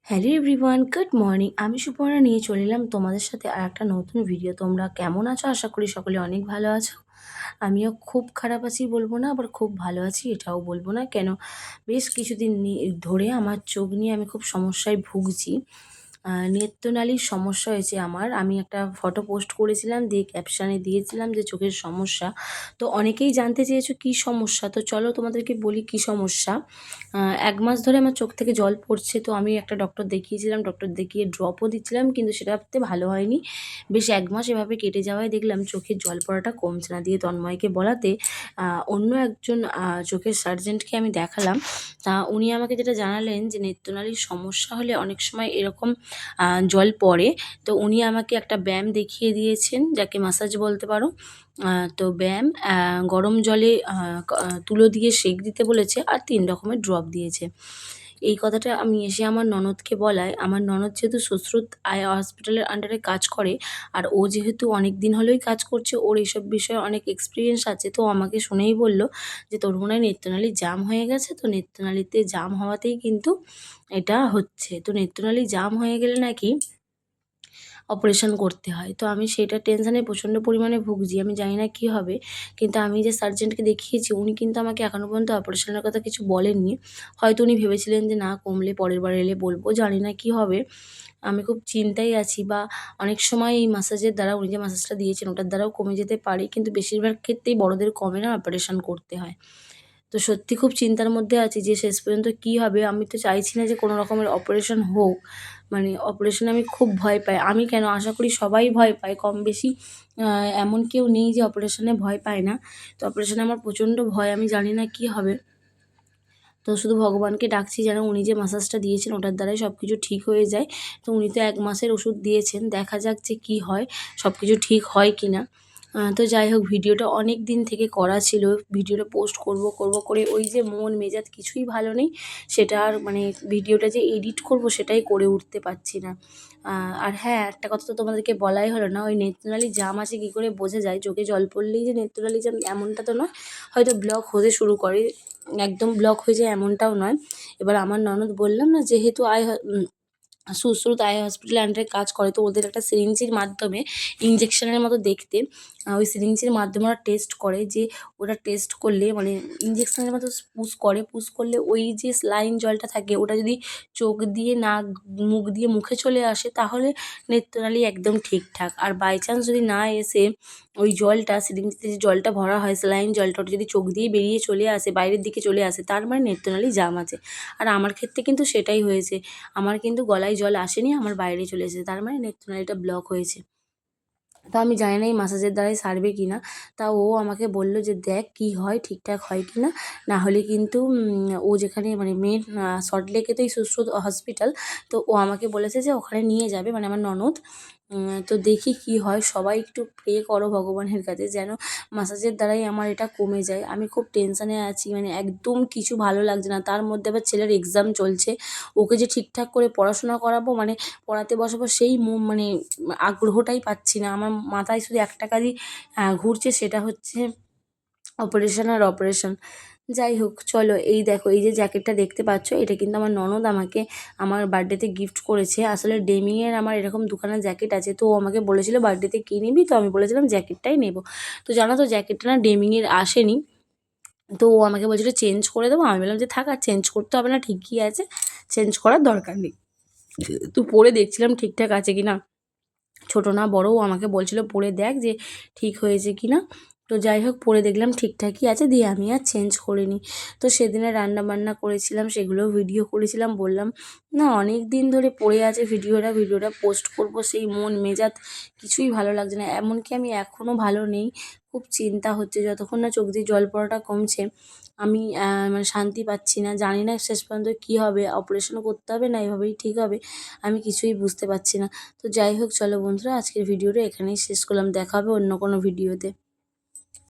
Hello everyone, good morning. আমি সুপর্ণা নিয়ে চলে এলাম তোমাদের সাথে আর একটা নতুন ভিডিও। তোমরা কেমন আছো? আশা করি সকলে অনেক ভালো আছো। আমিও খুব খারাপ আছি বলবো না, আবার খুব ভালো আছি এটাও বলবো না। কেন, বেশ কিছুদিন ধরে আমার চোখ নিয়ে আমি খুব সমস্যায় ভুগছি। নেত্রনালীর সমস্যা হয়েছে আমার। আমি একটা ফটো পোস্ট করেছিলাম, দিয়ে ক্যাপশানে দিয়েছিলাম যে চোখের সমস্যা। তো অনেকেই জানতে চেয়েছো কী সমস্যা, তো চলো তোমাদেরকে বলি কী সমস্যা। ১ মাস ধরে আমার চোখ থেকে জল পড়ছে। তো আমি একটা ডক্টর দেখিয়েছিলাম, ডক্টর দেখিয়ে ড্রপও দিচ্ছিলাম, কিন্তু সেটাতে ভালো হয়নি। বেশ ১ মাস এভাবে কেটে যাওয়ায় দেখলাম চোখের জল পড়াটা কমছে না। দিয়ে তন্ময়কে বলাতে অন্য একজন চোখের সার্জেন্টকে আমি দেখালাম। তা উনি আমাকে যেটা জানালেন যে নেত্রনালীর সমস্যা হলে অনেক সময় এরকম জল পড়ে। তো উনি আমাকে একটা ব্যায়াম দেখিয়ে দিয়েছেন, যাকে ম্যাসাজ বলতে পারো। তো ব্যায়াম, গরম জলে তুলো দিয়ে সেঁক দিতে বলেছে, আর ৩ রকমের ড্রপ দিয়েছে। এই কথাটা আমি এসে আমার ননদকে বলায়, আমার ননদ যেহেতু সুশ্রুত আই হসপিটালের আন্ডারে কাজ করে, আর ও যেহেতু অনেক দিন হলোই কাজ করছে, ওর এইসব বিষয়ে অনেক এক্সপিরিয়েন্স আছে। তো আমাকে শুনেই বলল যে তোর মনে হয় নেত্রনালী জাম হয়ে গেছে। তো নেত্রনালীতে জাম হওয়াতেই কিন্তু এটা হচ্ছে। তো নেত্রনালী জাম হয়ে গেলে নাকি অপারেশন করতে হয়। তো আমি সেটার টেনশানে প্রচণ্ড পরিমাণে ভুগছি। আমি জানি না কী হবে। কিন্তু আমি যে সার্জেন্টকে দেখিয়েছি উনি কিন্তু আমাকে এখনও পর্যন্ত অপারেশনের কথা কিছু বলেননি। হয়তো উনি ভেবেছিলেন যে না কমলে পরের বার এলে বলবো। জানি না কী হবে। আমি খুব চিন্তায় আছি। বা অনেক সময় এই ম্যাসাজের দ্বারা, উনি যে ম্যাসাজটা দিয়েছেন ওটার দ্বারাও কমে যেতে পারে। কিন্তু বেশিরভাগ ক্ষেত্রেই বড়দের কমে না, অপারেশন করতে হয়। তো সত্যি খুব চিন্তার মধ্যে আছি যে শেষ পর্যন্ত কী হবে। আমি তো চাইছি না যে কোনো রকমের অপারেশন হোক। মানে অপারেশনে আমি খুব ভয় পাই। আমি কেন, আশা করি সবাই ভয় পায় কম বেশি। আ এমন কেউ নেই যে অপারেশনে ভয় পায় না। তো অপারেশনে আমার প্রচণ্ড ভয়। আমি জানি না কী হবে। তো শুধু ভগবানকে ডাকছি যেন উনি যে ম্যাসাজটা দিয়েছেন ওটার দ্বারাই সব কিছু ঠিক হয়ে যায়। তো উনি তো ১ মাসের ওষুধ দিয়েছেন। দেখা যাক যে কী হয়, সব কিছু ঠিক হয় কি না। তো যাই হোক, ভিডিওটা অনেক দিন থেকে করা ছিল। ভিডিওটা পোস্ট করব করব করে ওই যে মন মেজাজ কিছুই ভালো নেই। সেটা আর মানে ভিডিওটা যে এডিট করব সেটাই করে উঠতে পারছি না। আর হ্যাঁ, একটা কথা তো তোমাদেরকে বলাই হলো না। ওই নেত্রনালী জাম আছে কী করে বোঝা যায়? চোখে জল পড়লেই যে নেত্রনালী জাম এমনটা তো নয়। হয়তো ব্লক হতে শুরু করে। একদম ব্লক হয়ে যায় এমনটাও নয়। এবার আমার ননদ, বললাম না, যেহেতু সুশ্রুত আই হসপিটাল আন্ডারে কাজ করে, তো ওদের একটা সিরিঞ্জের মাধ্যমে ইঞ্জেকশনের মতো দেখতে, ওই সিরিঞ্জের মাধ্যমে ওরা টেস্ট করে। যে ওরা টেস্ট করলে মানে ইঞ্জেকশনের মতো পুশ করলে ওই যে স্যালাইন জলটা থাকে ওটা যদি চোখ দিয়ে, নাক, মুখ দিয়ে মুখে চলে আসে তাহলে নেত্রনালী একদম ঠিকঠাক। আর বাই চান্স যদি না এসে ওই জলটা, সিরিঞ্জতে যে জলটা ভরা হয় স্যালাইন জলটা, ওটা যদি চোখ দিয়ে বেরিয়ে চলে আসে, বাইরের দিকে চলে আসে, তার মানে নেত্রনালী জাম আছে। আর আমার ক্ষেত্রে কিন্তু সেটাই হয়েছে। আমার কিন্তু গলায় জল আসেনি, আমার বাইরে চলে এসেছে। তার মানে নেত্রনালীটা ব্লক হয়েছে। তো আমি জানি না এই ম্যাসাজের দ্বারাই সারবে কি না। তা ও আমাকে বলল যে দেখ কী হয়, ঠিকঠাক হয় কি না। না হলে কিন্তু ও যেখানে মানে মেন সল্টলেকে তো এই সুশ্রুত হসপিটাল। তো ও আমাকে বলেছে যে ওখানে নিয়ে যাবে, মানে আমার ননদ। তো দেখি কি হয়। সবাই একটু প্রে করো ভগবানের কাছে যেন ম্যাসাজের দ্বারাই আমার এটা কমে যায়। আমি খুব টেনশানে আছি, মানে একদম কিছু ভালো লাগছে না। তার মধ্যে আবার ছেলের এক্সাম চলছে। ওকে যে ঠিকঠাক করে পড়াশোনা করাবো, মানে পড়াতে বসাবো, সেই মানে আগ্রহটাই পাচ্ছি না। আমার মাথায় শুধু একটা কাজই ঘুরছে, সেটা হচ্ছে অপারেশন আর অপারেশন। যাই হোক, চলো এই দেখো, এই যে জ্যাকেটটা দেখতে পাচ্ছ, এটা কিন্তু আমার ননদ আমাকে আমার বার্থডেতে গিফট করেছে। আসলে ডেমিংয়ের আমার এরকম দুখানা জ্যাকেট আছে। তো ও আমাকে বলেছিল বার্থডেতে কী নিবি? তো আমি বলেছিলাম জ্যাকেটটাই নেব। তো জানো তো জ্যাকেটটা না ডেমিংয়ের আসেনি। তো ও আমাকে বলছিল চেঞ্জ করে দেবো। আমি বললাম যে থাক, আর চেঞ্জ করতে হবে না, ঠিকই আছে, চেঞ্জ করার দরকার নেই। তো পরে দেখছিলাম ঠিকঠাক আছে কি না। ছোটো না বড়, ও আমাকে বলছিল পরে দেখ যে ঠিক হয়েছে কি না। তো যাই হোক, পরে দেখলাম ঠিকঠাকই আছে, দিয়ে আমি আর চেঞ্জ করিনি। তো সেদিনে রান্নাবান্না করেছিলাম, সেগুলোও ভিডিও করেছিলাম। বললাম না, অনেক দিন ধরে পড়ে আছে ভিডিওটা পোস্ট করব, সেই মন মেজাজ কিছুই ভালো লাগছে না। এমনকি আমি এখনও ভালো নেই। খুব চিন্তা হচ্ছে, যতক্ষণ না চোখ দিয়ে জল পড়াটা কমছে আমি মানে শান্তি পাচ্ছি না। জানি না শেষ পর্যন্ত কী হবে, অপারেশনও করতে হবে না এভাবেই ঠিক হবে, আমি কিছুই বুঝতে পারছি না। তো যাই হোক, চলো বন্ধুরা, আজকের ভিডিওটা এখানেই শেষ করলাম। দেখা হবে অন্য কোনো ভিডিওতে।